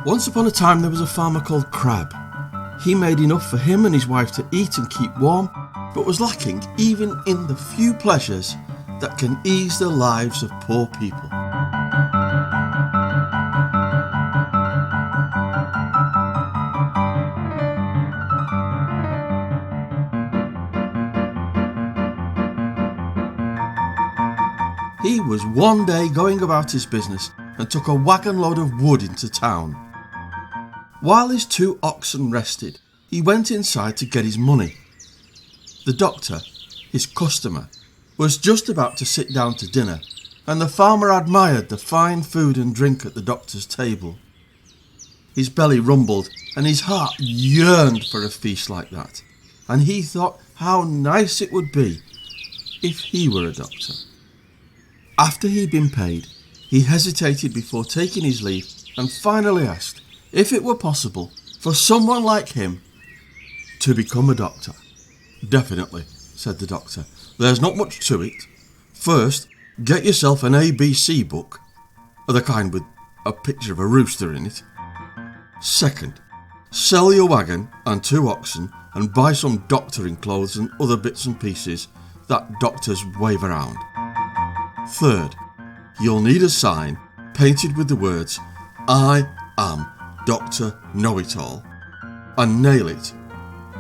Once upon a time there was a farmer called Crab. He made enough for him and his wife to eat and keep warm, but was lacking even in the few pleasures that can ease the lives of poor people. He was one day going about his business and took a wagon load of wood into town. While his 2 oxen rested, he went inside to get his money. The doctor, his customer, was just about to sit down to dinner, and the farmer admired the fine food and drink at the doctor's table. His belly rumbled and his heart yearned for a feast like that, and he thought how nice it would be if he were a doctor. After he'd been paid, he hesitated before taking his leave and finally asked if it were possible for someone like him to become a doctor. "Definitely," said the doctor. "There's not much to it. First, get yourself an ABC book, the kind with a picture of a rooster in it. Second, sell your wagon and 2 oxen and buy some doctoring clothes and other bits and pieces that doctors wave around. Third, you'll need a sign painted with the words, 'I am Dr. Know-It-All,' and nail it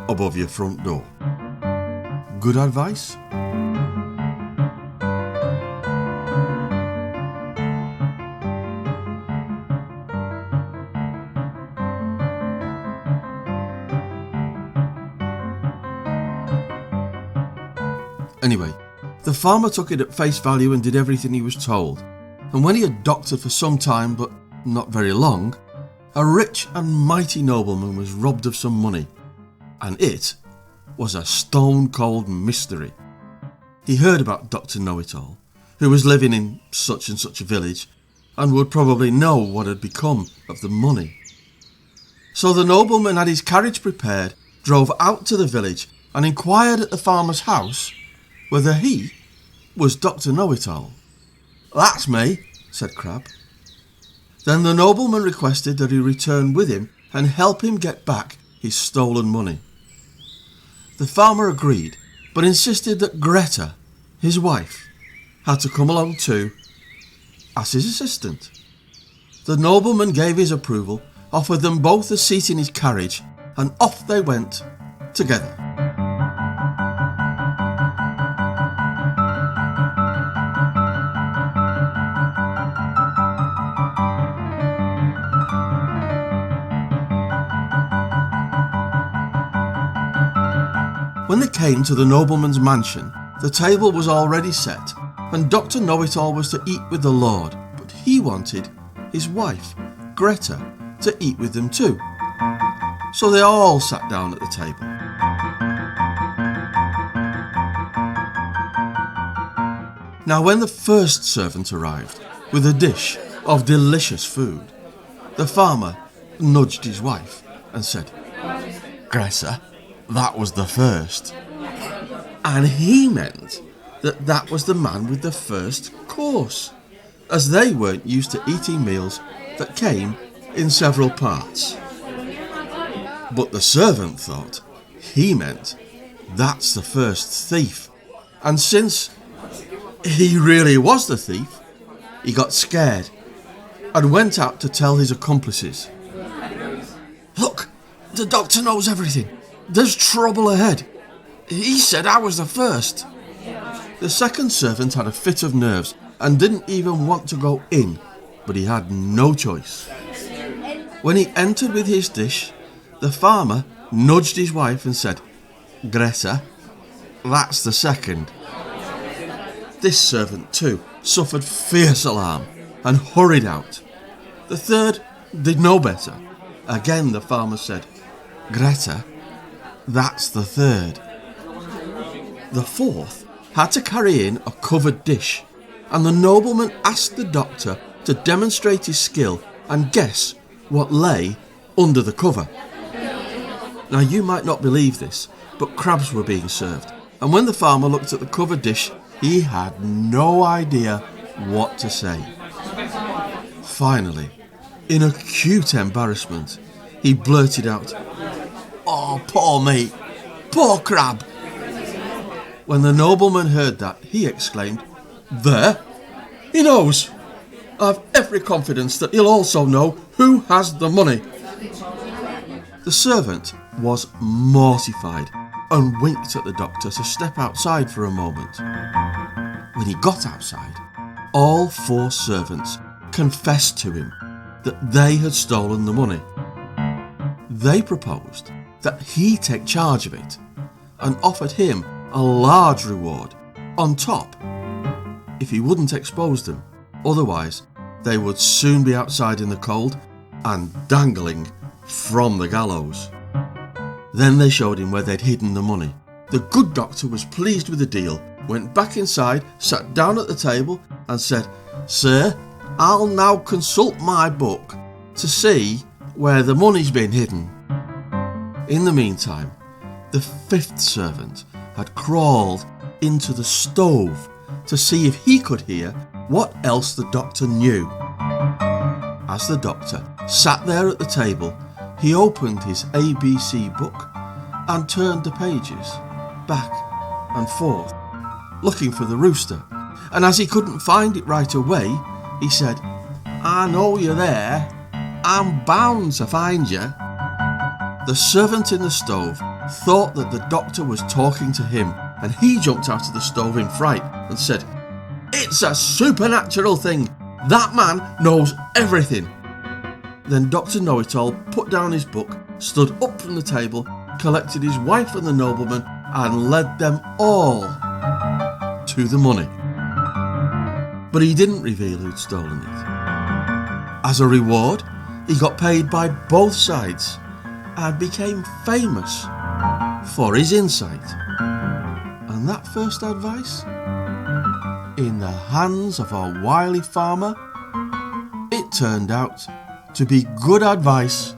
above your front door." Good advice? Anyway, the farmer took it at face value and did everything he was told. And when he had doctored for some time, but not very long, a rich and mighty nobleman was robbed of some money, and it was a stone-cold mystery. He heard about Dr. Know-It-All, who was living in such and such a village, and would probably know what had become of the money. So the nobleman had his carriage prepared, drove out to the village, and inquired at the farmer's house whether he was Dr. Know-It-All. "That's me," said Crab. Then the nobleman requested that he return with him and help him get back his stolen money. The farmer agreed, but insisted that Greta, his wife, had to come along too as his assistant. The nobleman gave his approval, offered them both a seat in his carriage, and off they went together. When they came to the nobleman's mansion, the table was already set, and Dr. Know-It-All was to eat with the lord, but he wanted his wife, Greta, to eat with them too. So they all sat down at the table. Now when the first servant arrived with a dish of delicious food, the farmer nudged his wife and said, "Greta, that was the first." And he meant that was the man with the first course, as they weren't used to eating meals that came in several parts. But the servant thought he meant that's the first thief, and since he really was the thief, he got scared and went out to tell his accomplices. "Look, the doctor knows everything. There's trouble ahead. He said I was the first." The second servant had a fit of nerves and didn't even want to go in, but he had no choice. When he entered with his dish, the farmer nudged his wife and said, "Greta, that's the second." This servant too suffered fierce alarm and hurried out. The third did no better. Again the farmer said, "Greta, that's the third." The fourth had to carry in a covered dish, and the nobleman asked the doctor to demonstrate his skill and guess what lay under the cover. Now you might not believe this, but crabs were being served, and when the farmer looked at the covered dish, he had no idea what to say. Finally, In acute embarrassment, he blurted out, "Oh, poor me, poor crab." When the nobleman heard that, he exclaimed, "There, he knows. I've every confidence that he'll also know who has the money." The servant was mortified and winked at the doctor to step outside for a moment. When he got outside, all 4 servants confessed to him that they had stolen the money. They proposed that he take charge of it and offered him a large reward on top if he wouldn't expose them. Otherwise, they would soon be outside in the cold and dangling from the gallows. Then they showed him where they'd hidden the money. The good doctor was pleased with the deal, went back inside, sat down at the table and said, "Sir, I'll now consult my book to see where the money's been hidden." In the meantime, the 5th servant had crawled into the stove to see if he could hear what else the doctor knew. As the doctor sat there at the table, he opened his ABC book and turned the pages back and forth, looking for the rooster. And as he couldn't find it right away, he said, "I know you're there. I'm bound to find you." The servant in the stove thought that the doctor was talking to him, and he jumped out of the stove in fright and said, "It's a supernatural thing. That man knows everything." Then Dr. Know-It-all put down his book, stood up from the table, collected his wife and the nobleman, and led them all to the money. But he didn't reveal who'd stolen it. As a reward, he got paid by both sides and became famous for his insight. And that first advice, in the hands of a wily farmer, it turned out to be good advice